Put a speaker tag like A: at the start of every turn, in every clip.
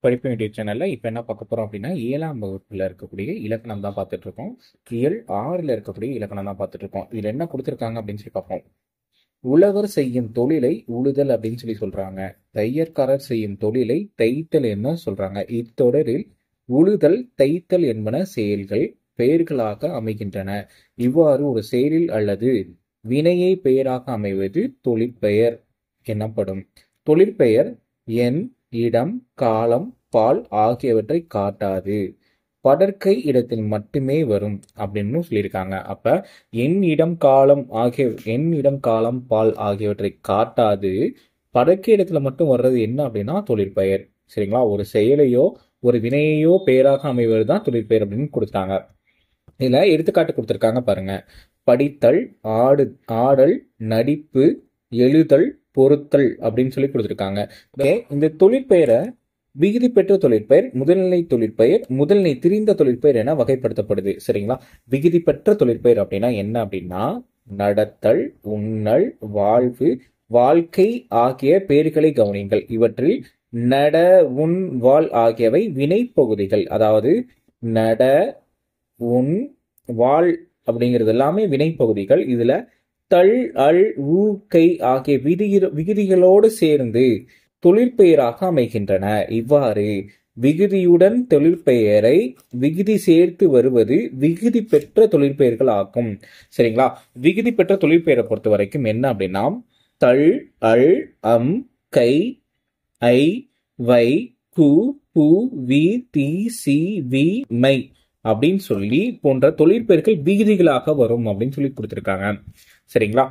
A: படிப்பு யூடியூப் சேனல்ல இப்போ என்ன பார்க்க போறோம் அப்படின்னா 7ஆம் வகுப்புல இருக்கக்கூடிய இலக்கணம் தான் பார்த்துட்டு இருக்கோம். இயல் 6ல இருக்கக்கூடிய இலக்கணம் தான் பார்த்துட்டு இருக்கோம். இதுல என்ன கொடுத்துருக்காங்க அப்படின்னு சொல்லி பார்ப்போம். உழவர் செய்யும் தொழிலை உழுதல் அப்படின்னு சொல்லி சொல்றாங்க. தையற்காரர் செய்யும் தொழிலை தைத்தல் என்ன சொல்றாங்க. இத்தொடரில் உழுதல் தைத்தல் என்பன செயல்கள் பெயர்களாக அமைகின்றன. இவ்வாறு ஒரு செயலில் அல்லது வினையை பெயராக அமைவது தொழிற்பெயர் எனப்படும். தொழிற்பெயர் எண், இடம், காலம், பால் ஆகியவற்றை காட்டாது. படர்க்கை இடத்தில் மட்டுமே வரும் அப்படின்னு சொல்லியிருக்காங்க. அப்ப எண், இடம், காலம், பால் ஆகியவற்றை காட்டாது. படர்க்கை இடத்துல மட்டும் வர்றது என்ன அப்படின்னா தொழிற்பெயர். சரிங்களா? ஒரு செயலையோ ஒரு வினையையோ பெயராக அமைவது தான் தொழிற்பெயர் அப்படின்னு கொடுத்தாங்க. இதுல எடுத்துக்காட்டு கொடுத்துருக்காங்க பாருங்க. படித்தல், ஆடல், நடிப்பு, எழுதல், பொறுத்தல் அப்படின்னு சொல்லி கொடுத்துருக்காங்க. இந்த தொழிற்பெயரை விகுதி பெற்ற தொழிற்பெயர், முதல்நிலை தொழிற்பெயர், முதல்நிலை திரிந்த தொழிற்பெயர் என வகைப்படுத்தப்படுது. சரிங்களா? விகுதி பெற்ற தொழிற்பெயர் அப்படின்னா என்ன அப்படின்னா நடத்தல், உண்ணல், வாழ்வு, வாழ்க்கை ஆகிய பெயர்களை கவனிங்கள். இவற்றில் நட, உண், வாழ் ஆகியவை வினை பகுதிகள். அதாவது நட, உண், வாழ் அப்படிங்கிறது எல்லாமே வினை பகுதிகள். இதுல தள், அல், ஊ, கை ஆகிய விகுதிகளோடு சேர்ந்து தொழிற்பெயராக அமைகின்றன. இவ்வாறு விகுதியுடன் தொழிற்பெயரை விகுதி சேர்த்து வருவது விகுதி பெற்ற தொழிற்பெயர்கள் ஆகும். சரிங்களா? விகுதி பெற்ற தொழிற்பெயரை பொறுத்த வரைக்கும் என்ன அப்படின்னா தள், அல், அம், கை, ஐ, வை, கு, பு, வி, தி, சி, வி, மை அப்படின்னு சொல்லி போன்ற தொழிற்பெயர்கள் விகுதிகளாக வரும் அப்படின்னு சொல்லி கொடுத்திருக்காங்க. சரிங்களா?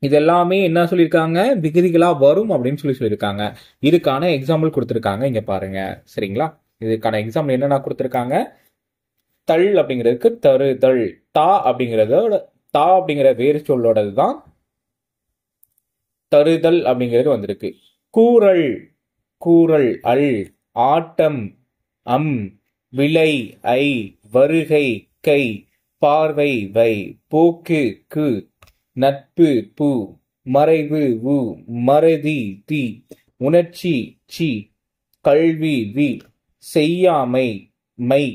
A: இதெல்லாமே என்ன சொல்லியிருக்காங்க, விகுதிகளா வரும் அப்படின்னு சொல்லியிருக்காங்க. இதுக்கான எக்ஸாம்பிள் கொடுத்திருக்காங்க, இங்க பாருங்க. சரிங்களா? இதுக்கான எக்ஸாம்பிள் என்னென்ன கொடுத்திருக்காங்க. தள் அப்படிங்கிறதுக்கு தருதல், தா அப்படிங்கிற வேறு சொல்லோடது தான் தருதல் அப்படிங்கிறது வந்திருக்கு. கூறல், அல், ஆட்டம், அம், விலை, ஐ, வருகை, கை, பார்வை, வை, போக்கு, கு, நட்பு, பு, மறைவு, உ, மறதி, தி, உணர்ச்சி, சி, கல்வி, வி, செய்யாமை, மை.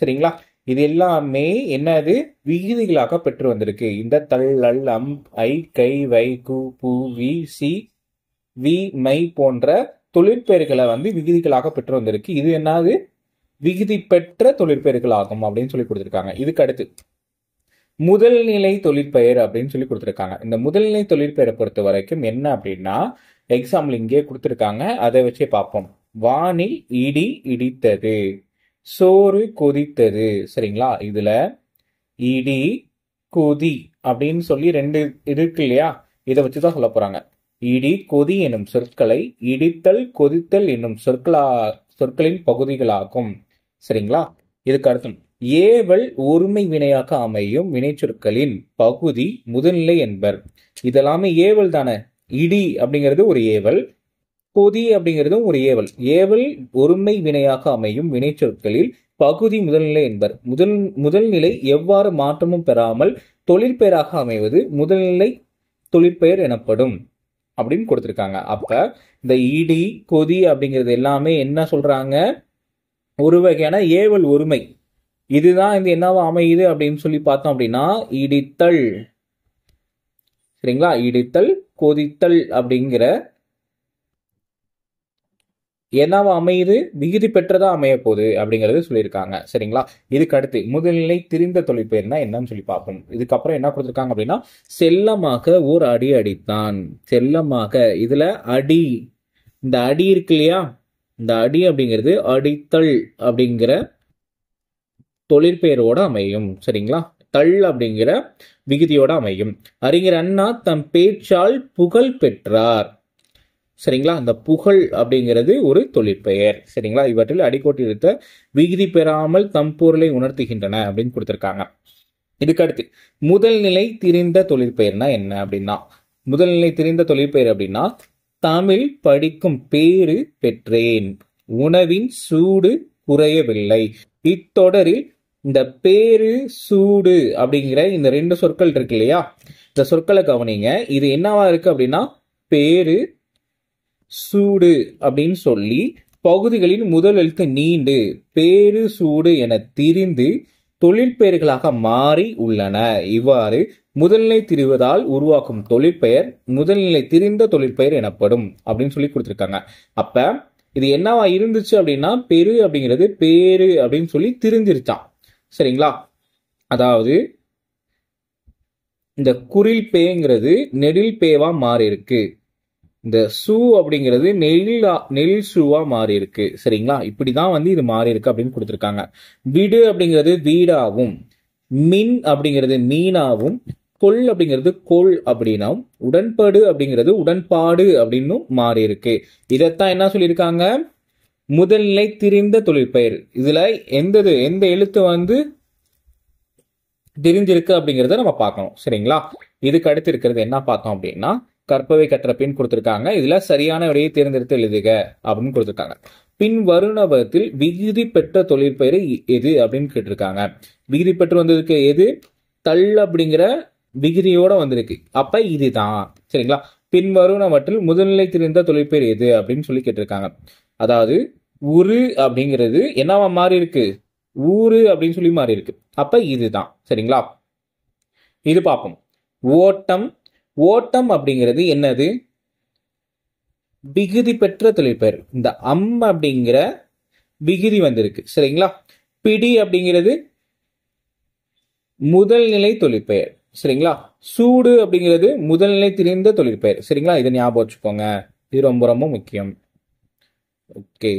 A: சரிங்களா? இது எல்லாமே என்னது விகுதிகளாக பெற்று வந்திருக்கு. இந்த தள், அல், அம், ஐ, கை, வை, கு, பு, வி, சி, வி, மை போன்ற தொழிற்பெயர்களை விகுதிகளாக பெற்று வந்திருக்கு. இது என்னது விகுதி பெற்ற தொழிற்பெயர்கள் ஆகும் அப்படின்னு சொல்லி கொடுத்திருக்காங்க. இதுக்கு அடுத்து முதல்நிலை தொழிற்பெயர் அப்படின்னு சொல்லி கொடுத்திருக்காங்க. இந்த முதல்நிலை தொழிற்பெயரை பொறுத்த வரைக்கும் என்ன அப்படின்னா எக்ஸாம்பிள் இங்கே கொடுத்திருக்காங்க, அதை வச்சே பார்ப்போம். வானில் இடி இடித்தது, சோறு கொதித்தது. சரிங்களா? இதுல இடி, கொதி அப்படின்னு சொல்லி ரெண்டு இருக்கு இல்லையா? இதை வச்சுதான் சொல்ல போறாங்க. இடி, கொதி என்னும் சொற்களை இடித்தல், கொதித்தல் என்னும் சொற்களின் பகுதிகளாகும். சரிங்களா? இதுக்கு அர்த்தம் ஏவல் ஒருமை வினையாக அமையும் வினைச்சொற்களின் பகுதி முதல்நிலை என்பர். இதெல்லாமே ஏவல் தானே. இடி அப்படிங்கிறது ஒரு ஏவல், கொதி அப்படிங்கிறதும் ஒரு ஏவல். ஏவல் ஒருமை வினையாக அமையும் வினைச்சொற்களில் பகுதி முதல்நிலை என்பர். முதல்நிலை எவ்வாறு மாற்றமும் பெறாமல் தொழிற்பெயராக அமைவது முதல்நிலை தொழிற்பெயர் எனப்படும் அப்படின்னு கொடுத்திருக்காங்க. அப்ப இந்த இடி, கொதி அப்படிங்கிறது எல்லாமே என்ன சொல்றாங்க, ஒரு வகையான ஏவல் ஒருமை. இதுதான் இந்த என்னவா அமையுது அப்படின்னு சொல்லி பார்த்தோம் அப்படின்னா இடித்தல். சரிங்களா? இடித்தல், கொதித்தல் அப்படிங்கிற என்னவா அமையுது, விகுதி பெற்றதா அமைய போகுது அப்படிங்கறது சொல்லியிருக்காங்க. சரிங்களா? இதுக்கு அடுத்து முதல்நிலை திரிந்த தொழிற்பெயர்னா என்னன்னு சொல்லி பார்ப்போம். இதுக்கப்புறம் என்ன கொடுத்திருக்காங்க அப்படின்னா செல்லமாக ஓர் அடி அடித்தான். செல்லமாக, இதுல அடி, இந்த அடி இருக்கு இல்லையா, இந்த அடி அப்படிங்கிறது அடித்தல் அப்படிங்கிற தொழிற்பெயரோட அமையும். சரிங்களா? தள் அப்படிங்கிற விகுதியோட அமையும். அறிஞர் அண்ணா தம் பேச்சால் புகழ் பெற்றார். சரிங்களா? இந்த புகழ் அப்படிங்கிறது ஒரு தொழிற்பெயர். சரிங்களா? இவற்றில் அடிக்கோட்டில் இருக்க விகுதி பெறாமல் தம் பொருளை உணர்த்துகின்றன அப்படின்னு கொடுத்திருக்காங்க. இதுக்கு அடுத்து முதல்நிலை திரிந்த தொழிற்பெயர்னா என்ன அப்படின்னா முதல்நிலை திரிந்த தொழிற்பெயர் அப்படின்னா தமிழ் படிக்கும் பேறு பெற்றேன், உணவின் சூடு குறையவில்லை. இத்தொடரில் இந்த பேரு, சூடு அப்படிங்கிற இந்த ரெண்டு சொற்கள் இருக்கு இல்லையா, இந்த சொற்களை கவனிங்க. இது என்னவா இருக்கு அப்படின்னா பேரு, சூடு அப்படின்னு சொல்லி பகுதிகளின் முதல் எழுத்து நீண்டு பேரு சூடு என திரிந்து தொழிற்பெயர்களாக மாறி உள்ளன. இவ்வாறு முதல்நிலை திரிவதால் உருவாக்கும் தொழிற்பெயர் முதல்நிலை திரிந்த தொழிற்பெயர் எனப்படும் அப்படின்னு சொல்லி கொடுத்துருக்காங்க. அப்ப இது என்னவா இருந்துச்சு அப்படின்னா பெரு அப்படிங்கிறது பேரு அப்படின்னு சொல்லி திரிஞ்சிருச்சான். சரிங்களா? அதாவது இந்த குறில் பேங்கிறது நெடில் பேவா மாறி இருக்கு. இந்த சூ அப்படிங்கிறது நெல் சூவா மாறி இருக்கு. சரிங்களா? இப்படிதான் வந்து இது மாறி இருக்கு அப்படின்னு கொடுத்துருக்காங்க. விடு அப்படிங்கிறது வீடாவும், மின் அப்படிங்கிறது மீனாவும், கொள் அப்படிங்கிறது கொள் அப்படின்னும், உடன்படு அப்படிங்கிறது உடன்பாடு அப்படின்னும் மாறி இருக்கு. இதைத்தான் என்ன சொல்லியிருக்காங்க? முதல்நிலை திரிந்த தொழிற்பெயர். இதுல எந்த எழுத்து வந்து தெரிஞ்சிருக்கு அப்படிங்கிறத நம்ம பார்க்கணும். சரிங்களா? இதுக்கு அடுத்து இருக்கிறது என்ன பார்த்தோம் அப்படின்னா கற்பவை கற்ற பின் கொடுத்திருக்காங்க. இதுல சரியான விடையை தேர்ந்தெடுத்து எழுதுக அப்படின்னு கொடுத்திருக்காங்க. பின் வருணவத்தில் விகுதி பெற்ற தொழிற்பெயர் எது அப்படின்னு கேட்டிருக்காங்க. விகுதி பெற்று வந்ததுக்கு எது? தள் அப்படிங்கிற விகுதியோட வந்திருக்கு. அப்ப இதுதான். சரிங்களா? பின் வருணவற்றில் முதல்நிலை தெரிந்த தொழிற்பெயர் எது அப்படின்னு சொல்லி கேட்டிருக்காங்க. அதாவது உரு அப்படிங்கிறது என்னவா மாறி இருக்கு? ஊரு அப்படின்னு சொல்லி மாறி இருக்கு. அப்ப இதுதான். சரிங்களா? இது பார்ப்போம். ஓட்டம். ஓட்டம் அப்படிங்கிறது என்னது? விகுதி பெற்ற தொழிற்பெயர். இந்த அப்படிங்கிற விகுதி வந்திருக்கு. சரிங்களா? பிடி அப்படிங்கிறது முதல்நிலை தொழிற்பெயர். சரிங்களா? சூடு அப்படிங்கிறது முதல்நிலை திரிந்த தொழிற்பெயர். சரிங்களா? இதை ஞாபகம் வச்சுக்கோங்க. இது ரொம்ப ரொம்ப முக்கியம். ஓகே,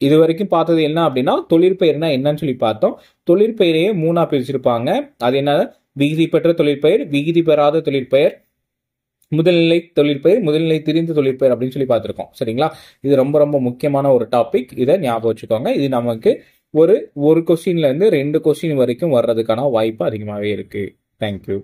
A: இது வரைக்கும் பார்த்தது என்ன அப்படின்னா தொழிற்பெயர்னா என்னன்னு சொல்லி பார்த்தோம். தொழிற்பெயரையே 3ஆ பிரிச்சிருப்பாங்க. அது என்ன? விகுதி பெற்ற தொழிற்பெயர், விகுதி பெறாத தொழிற்பெயர், முதல்நிலை தொழிற்பெயர், முதல்நிலை திரிந்த தொழிற்பெயர் அப்படின்னு சொல்லி பார்த்துருக்கோம். சரிங்களா? இது ரொம்ப ரொம்ப முக்கியமான ஒரு டாபிக். இதை ஞாபகம் வச்சுக்கோங்க. இது நமக்கு ஒரு கொஸ்டின்ல இருந்து 2 கொஸ்டின் வரைக்கும் வர்றதுக்கான வாய்ப்பு அதிகமாகவே இருக்கு. தேங்க்யூ.